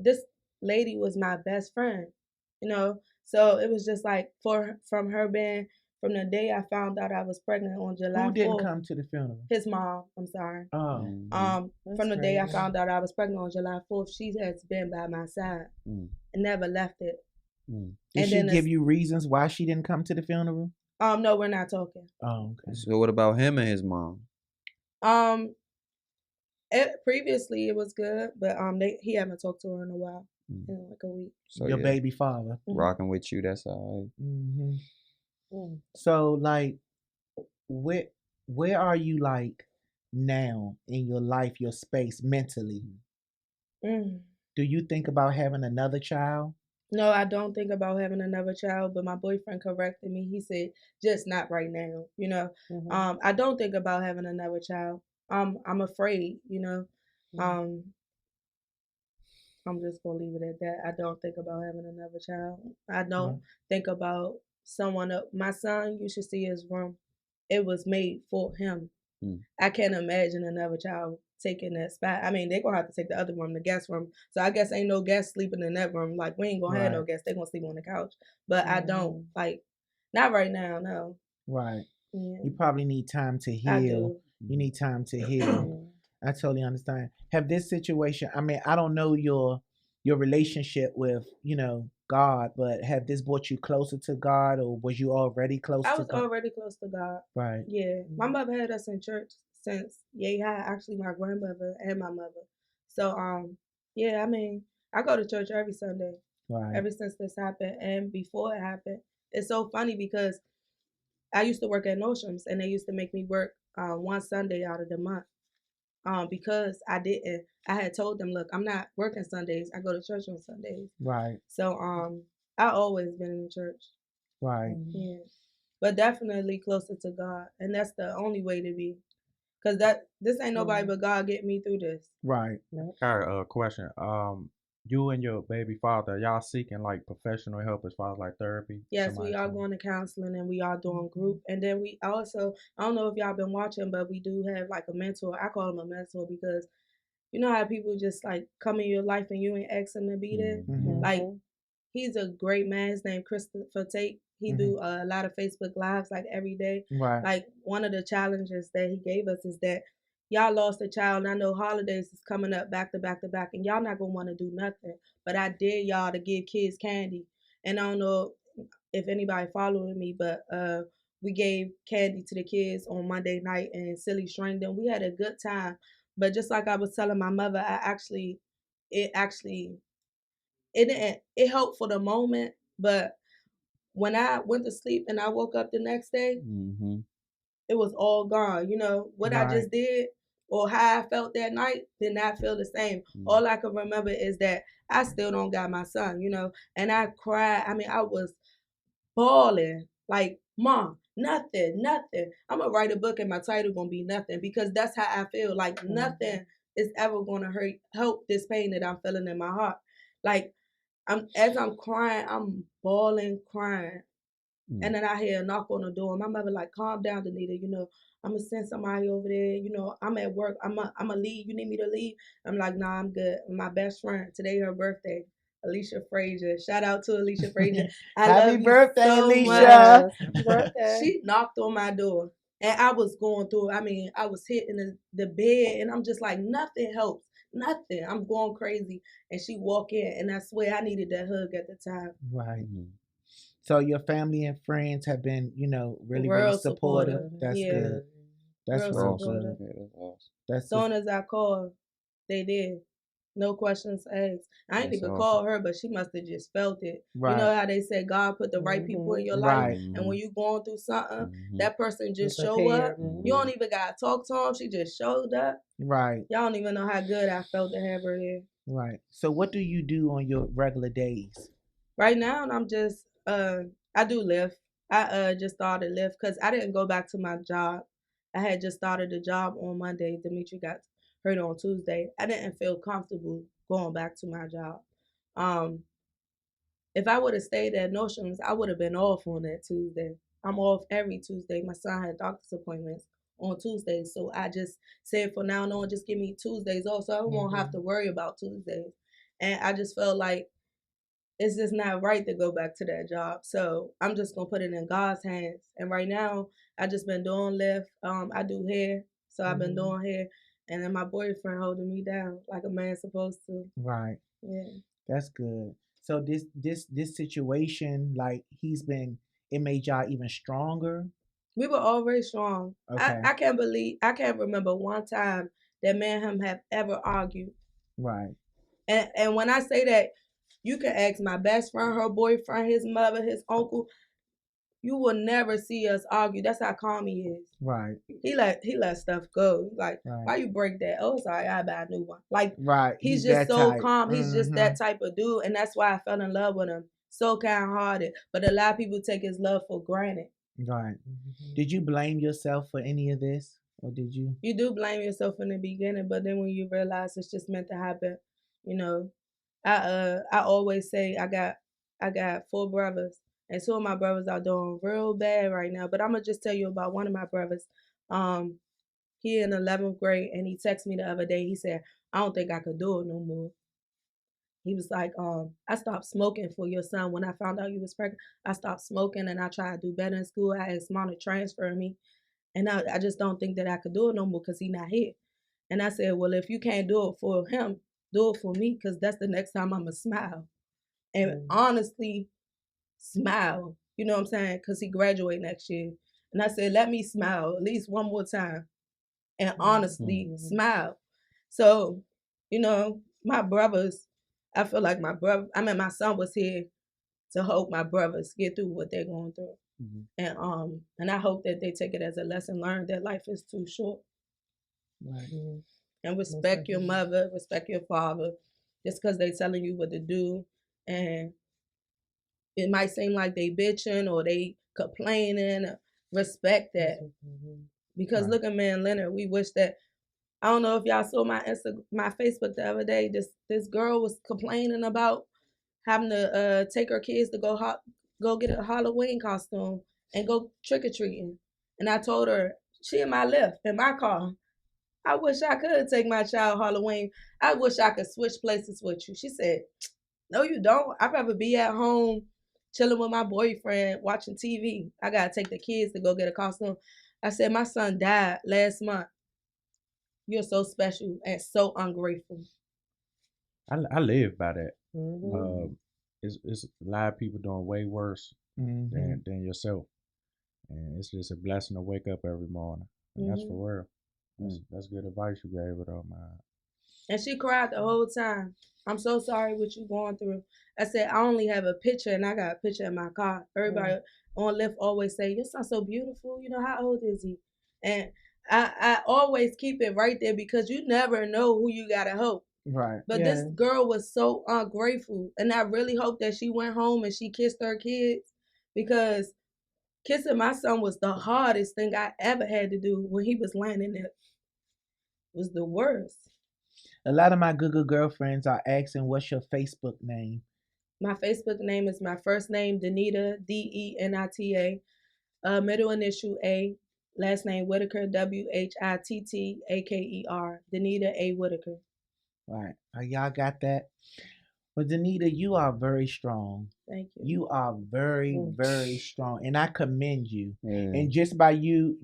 This lady was my best friend, So it was just like from her being, from the day I found out I was pregnant on July 4th. Who didn't come to the funeral? His mom. I'm sorry. Oh. From the day I found out I was pregnant on July 4th, she has been by my side and never left it. Did she give you reasons why she didn't come to the funeral? No, we're not talking. Oh, okay. So what about him and his mom? Previously it was good, but he haven't talked to her in a while, in like a week. So your baby father rocking with you. That's all right. So like, where are you like now in your life, your space mentally? Do you think about having another child? No, I don't think about having another child, but my boyfriend corrected me. He said, just not right now, I don't think about having another child. I'm afraid, I'm just gonna leave it at that. I don't think about having another child. I don't think about someone else. My son, you should see his room. It was made for him. I can't imagine another child taking that spot. I mean, they're gonna have to take the other room, the guest room. So I guess ain't no guests sleeping in that room. Like, we ain't gonna have no guests. They're gonna sleep on the couch. But I don't, not right now, no. Right. Yeah. You probably need time to heal. I do. You need time to heal. I totally understand. Have this situation, I mean, I don't know your relationship with, God, but have this brought you closer to God, or was you already close to God? I was already close to God. Right. Yeah. My mother had us in church since yay high, actually my grandmother and my mother. So yeah, I mean, I go to church every Sunday. Right. Ever since this happened. And before it happened, it's so funny because I used to work at Nordstrom's and they used to make me work one Sunday out of the month. Because I had told them, look, I'm not working Sundays. I go to church on Sundays. Right. So I always been in church. Right. Yeah. But definitely closer to God. And that's the only way to be. Because this ain't nobody but God get me through this. Right. I got a question. You and your baby father, y'all seeking like professional help as far as like therapy? Yes, we are going to counseling and we are doing group. And then we also, I don't know if y'all been watching, but we do have like a mentor. I call him a mentor because you know how people just like come in your life and you ain't ask them to be there? Like, he's a great man. His name Christopher Tate. He do a lot of Facebook Lives like every day. Right. Like, one of the challenges that he gave us is that y'all lost a child, and I know holidays is coming up back to back to back, and y'all not gonna want to do nothing. But I dare y'all to give kids candy. And I don't know if anybody following me, but we gave candy to the kids on Monday night and silly string them. We had a good time. But just like I was telling my mother, it helped for the moment, but when I went to sleep and I woke up the next day, it was all gone. What I just did or how I felt that night did not feel the same. All I can remember is that I still don't got my son, and I cried. I mean, I was bawling. Like, Mom, nothing. I'm gonna write a book and my title gonna be Nothing, because that's how I feel. Like nothing is ever gonna help this pain that I'm feeling in my heart. Like as I'm crying, I'm bawling, crying. And then I hear a knock on the door. My mother like, calm down, Denita. I'm gonna send somebody over there. I'm at work. I'm a leave. You need me to leave? I'm like, nah, I'm good. My best friend today, her birthday, Alicia Frazier. Shout out to Alicia Frazier. I Happy love you birthday, so Alicia. much. Happy birthday. She knocked on my door, and I was going through. I mean, I was hitting the bed, and I'm just like, nothing helps. Nothing. I'm going crazy. And she walk in, and I swear I needed that hug at the time. Right. So your family and friends have been, really, really Real supportive. supportive. That's Yeah. good. That's Real real supportive. good. Yeah, that's awesome. That's As soon as I called, they did. No questions asked. I ain't That's even awesome. call her, but she must have just felt it. right. You know how they say God put the right people in your life, Right. and when you going through something, Mhm. that person just show Prepared. up. You don't even gotta talk to them. She just showed up. Right. Y'all don't even know how good I felt to have her here. Right. So what do you do on your regular days? Right now, I'm just I do Lyft. I just started Lyft because I didn't go back to my job. I had just started the job on Monday. Dimitri got hurt on Tuesday. I didn't feel comfortable going back to my job. If I would have stayed at Nostrums, I would have been off on that Tuesday. I'm off every Tuesday. My son had doctor's appointments on Tuesdays, so I just said for now on, just give me Tuesdays off, so I won't have to worry about Tuesdays. And I just felt like it's just not right to go back to that job. So I'm just gonna put it in God's hands. And right now, I just been doing Lyft. I do hair, so I've been doing hair, and then my boyfriend holding me down like a man's supposed to. Right. Yeah. That's good. So this situation, like it made y'all even stronger. We were always strong. Okay. I can't remember one time that me and him have ever argued. Right. And when I say that, you can ask my best friend, her boyfriend, his mother, his uncle. You will never see us argue. That's how calm he is. Right. He let stuff go. Like, Right. why you break that? Oh, sorry, I buy a new one. Like, Right. he's that just so type. calm. He's just that Mhm. type of dude, and that's why I fell in love with him. So kind-hearted, but a lot of people take his love for granted. Right. Did you blame yourself for any of this, or did you? You do blame yourself in the beginning, but then when you realize it's just meant to happen, I always say I got 4 brothers, and 2 of my brothers are doing real bad right now. But I'm gonna just tell you about one of my brothers. He in 11th grade, and he texted me the other day. He said, "I don't think I could do it no more." He was like, "I stopped smoking for your son when I found out you was pregnant. I stopped smoking, and I tried to do better in school. I asked mom to transfer me, and I just don't think that I could do it no more because he not here." And I said, "Well, if you can't do it for him, do it for me, because that's the next time I'ma smile." And honestly, smile. You know what I'm saying? Because he graduate next year. And I said, let me smile at least one more time. And honestly, smile. So, my brothers, I feel like my son was here to help my brothers get through what they're going through. And I hope that they take it as a lesson learned that life is too short. Right. And respect your mother, respect your father, just because they telling you what to do. And it might seem like they bitching or they complaining. Respect that. Because look at me and Leonard, we wish that. I don't know if y'all saw my Facebook the other day. This girl was complaining about having to take her kids to go get a Halloween costume and go trick or treating. And I told her, she in my Lyft in my car. I wish I could take my child Halloween. I wish I could switch places with you. She said, no, you don't. I'd rather be at home chilling with my boyfriend, watching TV. I got to take the kids to go get a costume. I said, my son died last month. You're so special and so ungrateful. I live by that. It's a lot of people doing way worse than yourself, and it's just a blessing to wake up every morning. And that's for real. That's good advice you gave it on, man. And she cried the whole time. I'm so sorry what you going through. I said, I only have a picture, and I got a picture in my car. Everybody on Lyft always say, your son's so beautiful. How old is he? And I always keep it right there because you never know who you got to help. Right. But this girl was so ungrateful. And I really hope that she went home and she kissed her kids, because Kissing my son was the hardest thing I ever had to do when he was landing it. Was the worst. A lot of my good girlfriends are asking, "What's your Facebook name?" My Facebook name is my first name, Denita, Denita. Middle initial A, last name Whittaker, Whittaker. Denita A. Whittaker. Right. Y'all got that? Well, Denita, you are very strong. Thank you. You are very, very strong, and I commend you. Yeah. And just by you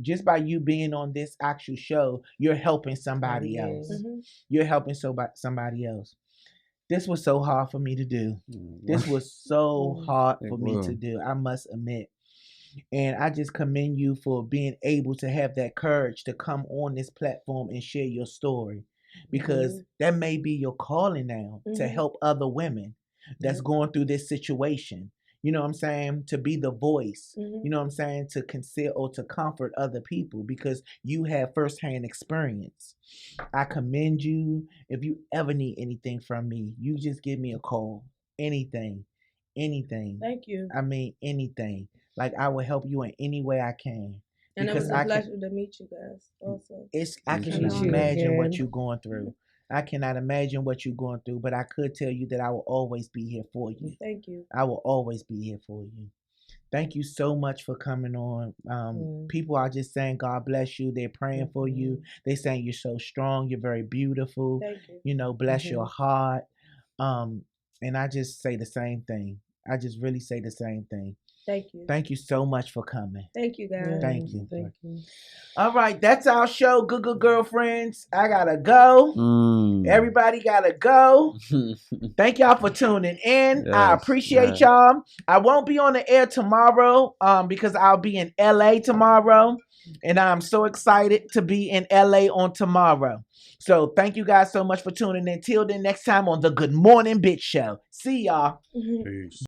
being on this actual show, you're helping somebody else. Mm-hmm. You're helping somebody else. This was so hard for me to do. This was so hard for me to do, I must admit. And I just commend you for being able to have that courage to come on this platform and share your story. Because that may be your calling now to help other women that's going through this situation. You know what I'm saying? To be the voice. You know what I'm saying? To conceal or to comfort other people because you have firsthand experience. I commend you. If you ever need anything from me, you just give me a call. Anything. Thank you. I mean, anything. Like I will help you in any way I can. And it was a pleasure to meet you guys also. I cannot imagine what you're going through. I cannot imagine what you're going through, but I could tell you that I will always be here for you. Thank you. I will always be here for you. Thank you so much for coming on. People are just saying God bless you. They're praying for you. They're saying you're so strong. You're very beautiful. Thank you. You know, bless your heart. And I just say the same thing. I just really say the same thing. Thank you. Thank you so much for coming. Thank you, guys. Thank you. Thank you. All right, that's our show, Good Girlfriends. I gotta go. Everybody gotta go. Thank y'all for tuning in. Yes, I appreciate y'all. I won't be on the air tomorrow because I'll be in LA tomorrow. And I'm so excited to be in LA on tomorrow. So thank you guys so much for tuning in. Till then, next time on the Good Morning Bitch Show. See y'all. Peace.